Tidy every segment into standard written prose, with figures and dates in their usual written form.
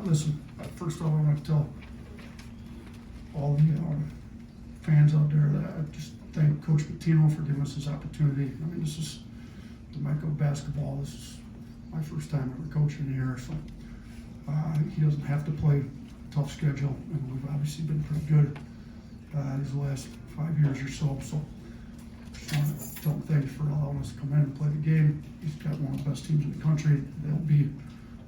Listen, first of all, I want to tell all the fans out there that I just thank Coach Pitino for giving us this opportunity. I mean, this is the Mecca of basketball. This is my first time ever coaching here, so he doesn't have to play a tough schedule, and we've obviously been pretty good these last 5 years or so. So just want to tell him thanks for allowing us to come in and play the game. He's got one of the best teams in the country. They'll be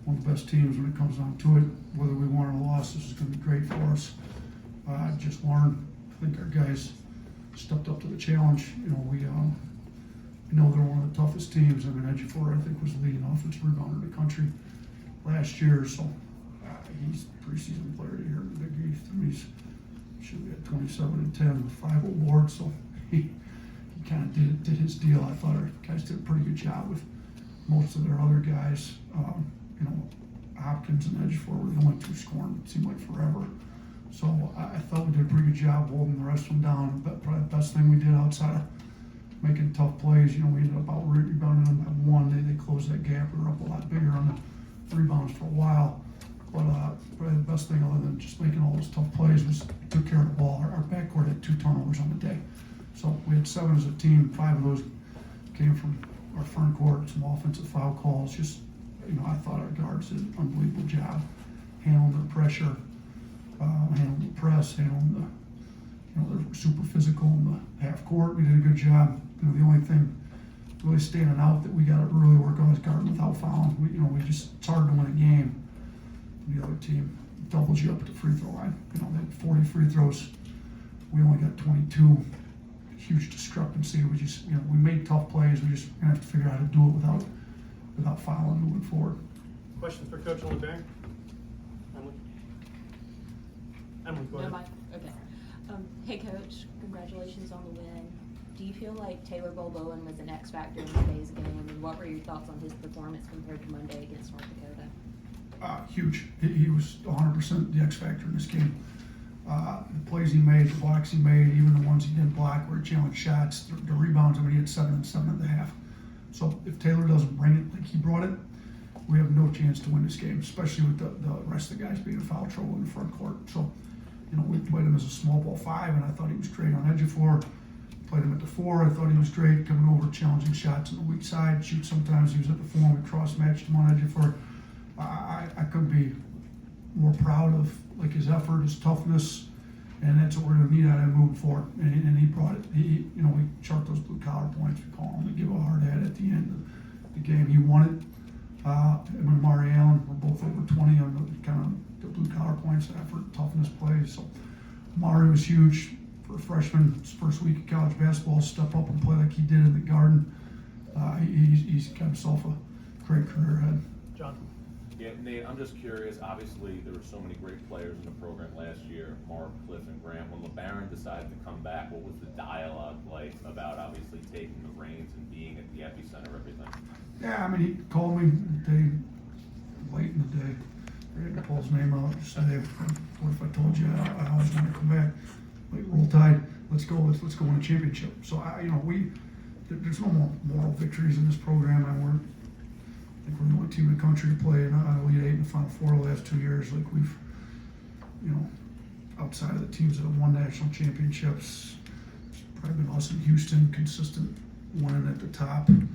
one of the best teams when it comes down to it. Whether we won or lost, this is going to be great for us. Just learned. I think our guys stepped up to the challenge. You know, we know they're one of the toughest teams. I mean, Ejiofor, I think, was the leading offensive rebounder in the country last year. So he's a preseason player here in the Big East. I mean, should be at 27 and 10 with 5 awards. So he kind of did his deal. I thought our guys did a pretty good job with most of their other guys. You know, Hopkins and Ejiofor were the only two scoring, it seemed like forever. So I thought we did a pretty good job holding the rest of them down. But probably the best thing we did outside of making tough plays, you know, we ended up out rebounding them by 1. They closed that gap. We were up a lot bigger on the rebounds for a while. But probably the best thing, other than just making all those tough plays, was we took care of the ball. Our backcourt had 2 turnovers on the day. So we had 7 as a team. 5 of those came from our front court, some offensive foul calls. Just, you know, I thought our guards did an unbelievable job handling the pressure, handling the press, handling the, you know, they're super physical in the half court. We did a good job. You know, the only thing really standing out that we got to really work on is guarding without fouling. It's hard to win a game. The other team doubles you up at the free throw line. You know, they had 40 free throws. We only got 22. Huge discrepancy. We just, you know, we made tough plays. We're gonna have to figure out how to do it without fouling moving forward. Questions for Coach Labaron? Emily, go ahead. Okay. Hey, Coach. Congratulations on the win. Do you feel like Taylor Bolbowen was an X factor in today's game, and what were your thoughts on his performance compared to Monday against North Dakota? Huge. He was 100% the X factor in this game. The plays he made, the blocks he made, even the ones he didn't block where he challenged shots, the rebounds, I mean, he had 7 and 7.5. So if Taylor doesn't bring it like he brought it, we have no chance to win this game, especially with the rest of the guys being in foul trouble in the front court. So, you know, we played him as a small ball 5, and I thought he was great on Ejiofor. Played him at the 4. I thought he was great coming over, challenging shots on the weak side. Shoot sometimes he was at the 4. We cross-matched him on Ejiofor. I couldn't be more proud of like his effort, his toughness, and that's what we're going to need out of him moving forward. And he brought it. We chart those blue collar points. We call them. We give a hard hat at the end of the game. He won it. Him and Mari Allen were both over 20 on the kind of the blue collar points, effort, toughness plays. So Mari was huge for a freshman. His first week of college basketball, step up and play like he did in the Garden. He's got himself a great career ahead. John. Yeah, Nate, I'm just curious. Obviously, there were so many great players in the program last year, Mark, Cliff, and Grant. When Labaron decided to come back, what was the dialogue like about obviously taking the reins and being at the epicenter of everything? Yeah, I mean, he called me the day, late in the day. I had to pull his name out and say, what if I told you I always want to come back? Like, roll tide, let's go win a championship. So, there's no more moral victories in this program. I think we're the only team in the country to play in Elite 8 and the Final 4 the last 2 years. Like, we've, you know, outside of the teams that have won national championships, it's probably been us in Houston, consistent winning at the top, you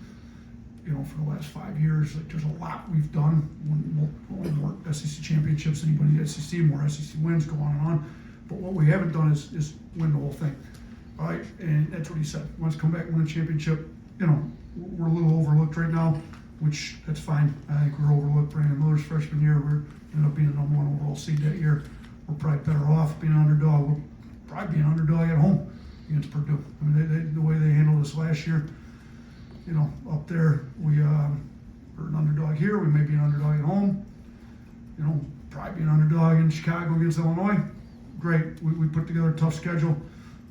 know, for the last 5 years. Like, there's a lot we've done. More SEC championships, anybody in the SEC, more SEC wins, go on and on. But what we haven't done is win the whole thing. All right, and that's what he said. He wants to come back and win a championship. You know, we're a little overlooked right now, which that's fine. I think we're overlooked. Brandon Miller's freshman year, we ended up being the number 1 overall seed that year. We're probably better off being an underdog. We're probably being an underdog at home against Purdue. I mean, the way they handled us last year, you know, up there, we're an underdog here. We may be an underdog at home. You know, probably be an underdog in Chicago against Illinois. Great. We put together a tough schedule.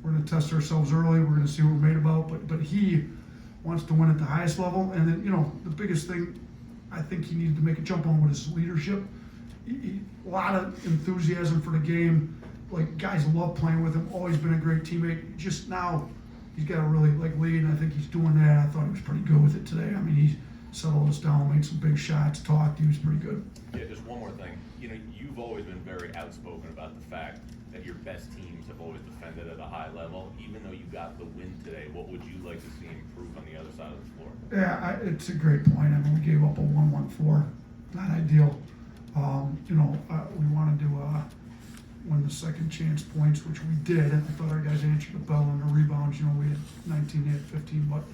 We're going to test ourselves early. We're going to see what we're made about. But he wants to win at the highest level. And then, you know, the biggest thing I think he needed to make a jump on was his leadership. A lot of enthusiasm for the game. Like, guys love playing with him. Always been a great teammate. Just now, he's got to really lead, and I think he's doing that. I thought he was pretty good with it today. I mean, he settled us down, made some big shots, talked. He was pretty good. Yeah, just one more thing. You know, you've always been very outspoken about the fact that your best teams have always defended at a high level. Even though you got the win today, what would you like to see improve on the other side of the floor? Yeah, it's a great point. I mean, we gave up a 1-1-4, not ideal. We wanted to win the second chance points, which we did. I thought our guys answered the bell on the rebounds. You know, we had 19, they had 15, but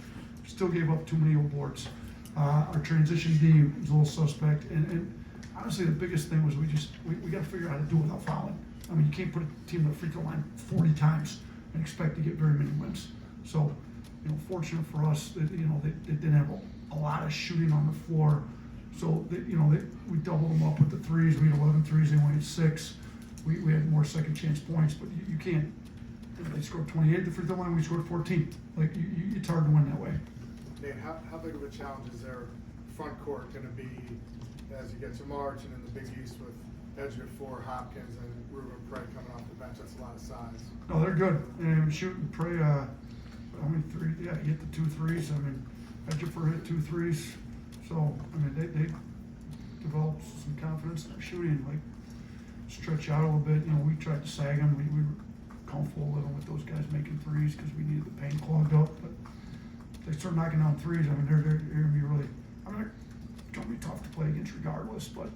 still gave up too many boards. Our transition D was a little suspect, and honestly, the biggest thing was we got to figure out how to do it without fouling. I mean, you can't put a team at the free throw line 40 times and expect to get very many wins. So, fortunate for us that they didn't have a lot of shooting on the floor. So we doubled them up with the threes. We had 11 threes. They only had 6. We had more second chance points, but you can't. They scored 28 at the free throw line. We scored 14. Like it's hard to win that way. Nate, how big of a challenge is their front court going to be as you get to March and in the Big East with Edger, Four, Hopkins, and Ruben Prey coming off the bench? That's a lot of size. No, they're good. And shooting Prey, how many threes? Yeah, he hit the 2 threes. I mean, Edger hit 2 threes. So, I mean, they developed some confidence in their shooting, like stretch out a little bit. We tried to sag them. We were comfortable living with those guys making threes because we needed the paint clogged up. But if they start knocking down threes, I mean, they're going to be really, they're going to be tough to play against regardless. But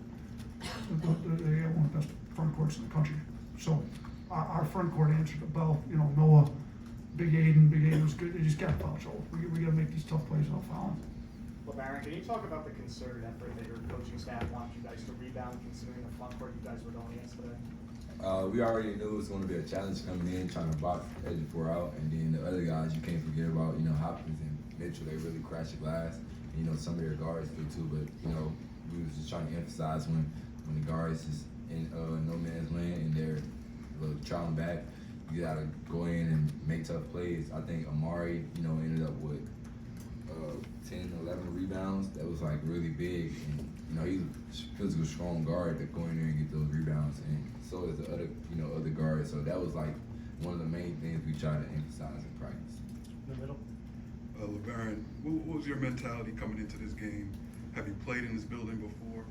they have one of the best front courts in the country. So our front court answered the bell. Noah, Big Aiden was good. They just got to foul trouble. We got to make these tough plays without fouling. Labaron, can you talk about the concerted effort that your coaching staff wants you guys to rebound, considering the front court you guys were going against today? We already knew it was going to be a challenge coming in, trying to box Edge 4 out, and then the other guys you can't forget about. Hopkins and Mitchell, they really crash the glass. And, some of their guards do too, but we was just trying to emphasize when the guards is in no man's land and they're trailing back, you gotta go in and make tough plays. I think Amari, ended up with 10, 11 rebounds. That was like really big, and he's a physical, strong guard to go in there and get those rebounds, and so is the other guards. So that was like one of the main things we try to emphasize in practice. In the middle. Labaron, what was your mentality coming into this game? Have you played in this building before?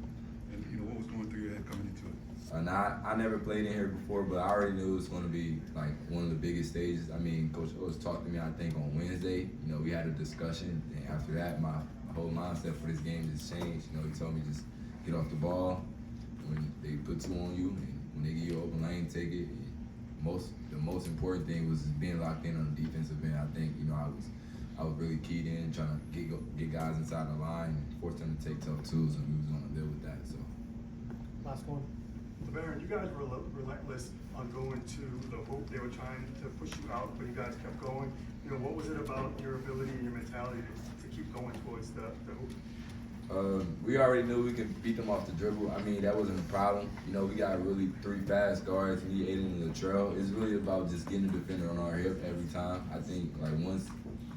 And what was going through your head coming into it? I never played in here before, but I already knew it was going to be like one of the biggest stages. I mean, Coach Oats talked to me, I think, on Wednesday. We had a discussion, and after that, my whole mindset for this game just changed. He told me just get off the ball. When they put 2 on you, and when they give you an open lane, take it. The most important thing was just being locked in on the defensive end. I think, I was really keyed in, trying to get guys inside the line and force them to take tough twos, and we was going to live with that. So. Last one. Labaron, you guys were relentless on going to the hoop. They were trying to push you out, but you guys kept going. What was it about your ability and your mentality to keep going towards the hoop? We already knew we could beat them off the dribble. I mean, that wasn't a problem. We got really 3 fast guards. We Aiden in the trail. It's really about just getting the defender on our hip every time. I think once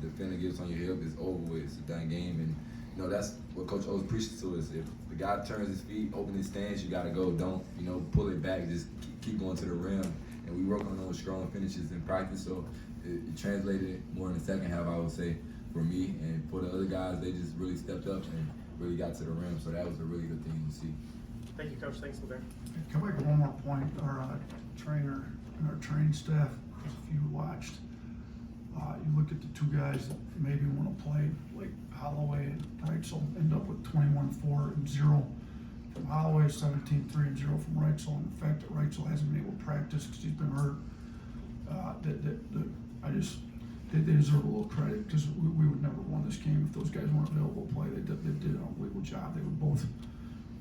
the defender gets on your hip, it's over with. It's a done game, and that's what Coach O's preaches to us. If the guy turns his feet, open his stance, you got to go. Don't pull it back. Just keep going to the rim. And we work on those strong finishes in practice, so it translated more in the second half, I would say, for me. And for the other guys, they just really stepped up and really got to the rim. So that was a really good thing to see. Thank you, Coach. Thanks, Labaron. Can I make one more point? Our trainer and our training staff, if you watched, you look at the 2 guys that maybe want to play, like Holloway and Reitzel, end up with 21-4 and 0 from Holloway, 17-3 and 0 from Reitzel. And the fact that Reitzel hasn't been able to practice because he's been hurt, they deserve a little credit because we would never have won this game if those guys weren't available to play. They did an unbelievable job. They would both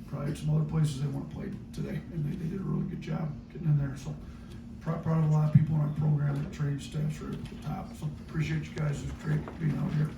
probably have some other places they want to play today, and they did a really good job getting in there. So proud of a lot of people in our program, the training staff's right at the top. So appreciate you guys. It's great being out here.